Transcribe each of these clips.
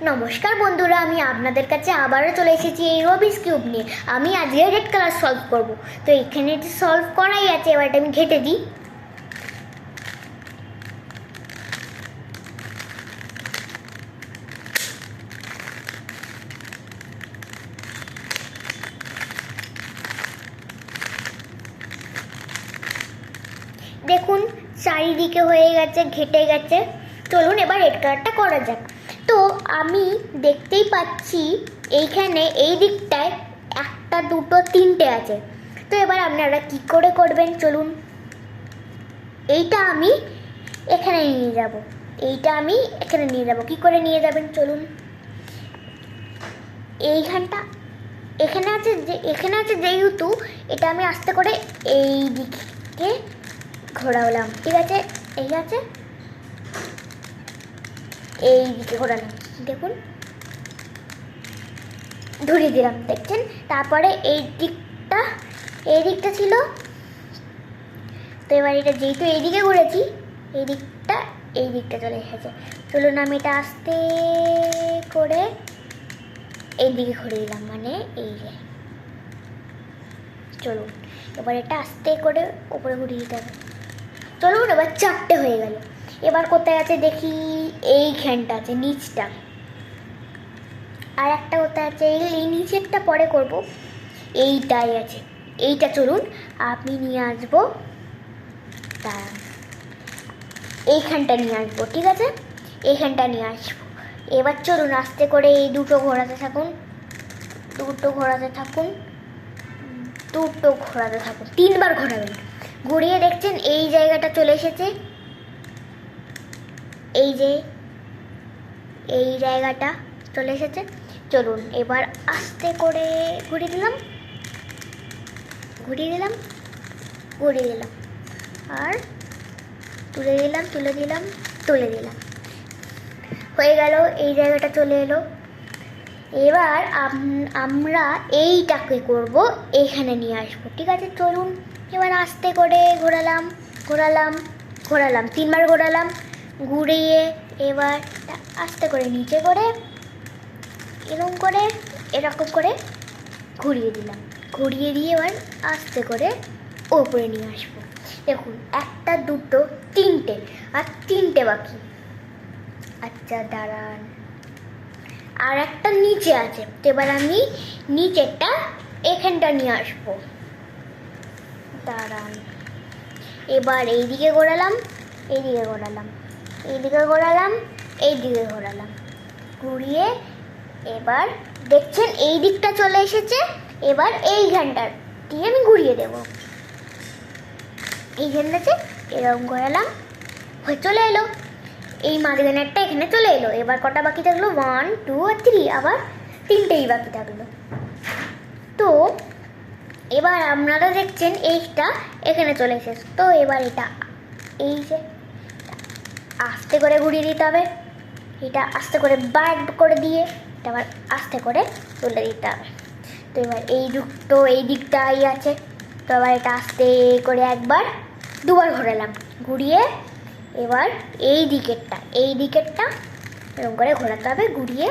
নমস্কার বন্ধুরা, আমি আপনাদের কাছে আবারও চলে এসেছি এই রবিস কিউব নিয়ে। আমি আজকে রেড কালার সলভ করব। তো এখানে যে সলভ করাই আছে, এবার আমি ঘেটে দিই। দেখুন চারিদিকে হয়ে গেছে, ঘেটে গেছে। চলুন এবার রেড কালারটা করা যাক। তো আমি দেখতেই পাচ্ছি এইখানে এই দিকটায় একটা, দুটো, তিনটে আছে। তো এবার আপনারা কি করে করবেন, চলুন। এইটা আমি এখানে নিয়ে যাব, এইটা আমি এখানে নিয়ে যাব। কি করে নিয়ে যাবেন, চলুন। এইখানটা এখানে আছে যেহেতু, এটা আমি আস্তে করে এই দিকে ঘোরালাম, ঠিক আছে। এই আছে, এই দিকে ঘোরালাম, দেখুন ধরিয়ে দিলাম, দেখছেন। তারপরে এই দিকটা ছিল। তো এবার এটা যেহেতু এইদিকে ঘুরেছি, এই দিকটা চলে এসেছে। চলুন আমি এটা আস্তে করে এইদিকে ঘুরিয়ে দিলাম, মানে এই যে। চলুন এবার এটা আস্তে করে উপরে ঘুরিয়ে দিতে হবে। চলুন এবার চারটে হয়ে গেল। এবার কোথায় আছে দেখি, এইখানটা আছে, নিচটা। আর একটা কোথায় আছে, এই নিচেরটা পরে করব। এইটাই আছে, এইটা চলুন আপনি নিয়ে আসবো, দাঁড়ান, এইখানটা নিয়ে আসবো, ঠিক আছে। এইখানটা নিয়ে আসবো। এবার চলুন আস্তে করে এই দুটো ঘোরাতে থাকুন, তিনবার ঘোরাবেন। ঘুরিয়ে দেখছেন এই জায়গাটা চলে এসেছে, এই যে এই জায়গাটা চলে এসেছে। চলুন এবার আস্তে করে ঘুরিয়ে দিলাম, আর তুলে দিলাম, হয়ে গেল। এই জায়গাটা চলে এলো। এবার আমরা এইটাকে করব, এইখানে নিয়ে আসবো, ঠিক আছে। চলুন এবার আস্তে করে ঘোরালাম, তিনবার ঘোরালাম। ঘুরিয়ে এবার আস্তে করে নিচে করে এরকম করে ঘুরিয়ে দিলাম। ঘুরিয়ে দিয়ে এবার আস্তে করে ওপরে নিয়ে আসবো। দেখুন একটা, দুটো, তিনটে, আর তিনটে বাকি। আচ্ছা দাঁড়ান, আর একটা নিচে আছে। তো এবার আমি নিচেরটা এখানটা নিয়ে আসবো, দাঁড়ান। এবার এইদিকে ঘোরালাম, ঘুরিয়ে এবার দেখছেন এই দিকটা চলে এসেছে। এবার এইখানটার দিয়ে আমি ঘুরিয়ে দেবো, এইখানটাতে এরকম ঘোরালাম, হয়ে চলে এলো। এই মাঝখানেরটা এখানে চলে এলো। এবার কটা বাকি থাকলো, 1, 2 আর 3, আবার তিনটেই বাকি থাকলো। তো এবার আপনারা দেখছেন এইটা এখানে চলে এসেছে। তো এবার এটা এই যে আস্তে করে ঘুরিয়ে দিতে হবে। এটা আস্তে করে বার করে দিয়ে এটা আবার আস্তে করে তুলে দিতে হবে। তো এবার এই দিকটাই আছে। তো এবার এটা আস্তে করে একবার, দুবার ঘোরালাম। ঘুরিয়ে এবার এই দিকেরটা এরকম করে ঘোরাতে হবে। ঘুরিয়ে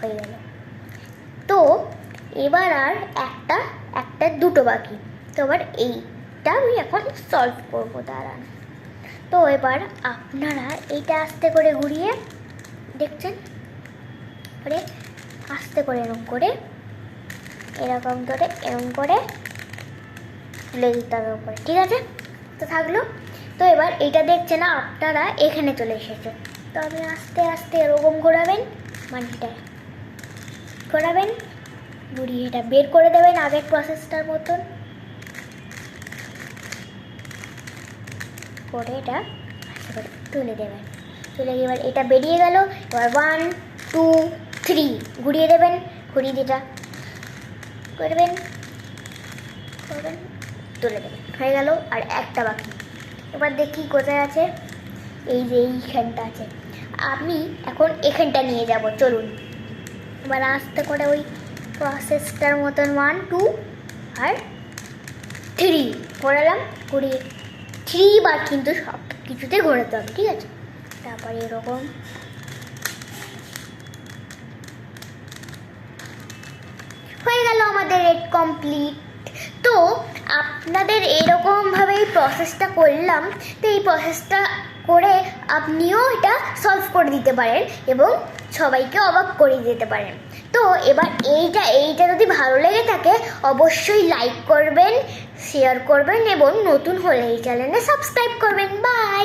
হয়ে গেল। তো এবার আর একটা দুটো বাকি। তো এবার এইটা আমি এখন সলভ করবো, দাঁড়ান। তো এবার আপনারা এইটা আস্তে করে ঘুরিয়ে দেখছেন, আস্তে করে এরকম করে তুলে দিতে হবে উপরে, ঠিক আছে। তো থাকলো। তো এবার এইটা দেখছে না আপনারা, এখানে চলে এসেছে। তো আপনি আস্তে আস্তে এরকম ঘোরাবেন, ঘুরিয়ে এটা বের করে দেবেন আগের প্রসেসটার মতন করে। এটা আস্তে করে তুলে দেবেন, এবার এটা বেরিয়ে গেল। এবার 1, 2, 3 ঘুরিয়ে দেবেন। ঘুরিয়ে যেটা করবেন তুলে দেবেন, হয়ে গেল। আর একটা বাকি। এবার দেখি কোথায় আছে, এই যে এইখানটা আছে। আমি এখন এখানটা নিয়ে যাব, চলুন। এবার আস্তে করে ওই প্রসেসটার মতন 1, 2 আর 3 ঘোরালাম। ঘুরিয়ে 3 বার কিন্তু সব কিছুতে ঘোরাতে হবে, ঠিক আছে। তারপর এরকম হয়ে গেল আমাদের রেড কমপ্লিট। তো আপনাদের এরকমভাবেই প্রসেসটা করলাম। তো এই প্রসেসটা করে আপনিও এটা সলভ করে দিতে পারেন এবং সবাইকে অবাক করে দিতে পারেন। তো এবার এইটা যদি ভালো লেগে থাকে অবশ্যই লাইক করবেন, শেয়ার করবেন এবং নতুন হলে এই চ্যানেলে সাবস্ক্রাইব করবেন। বাই।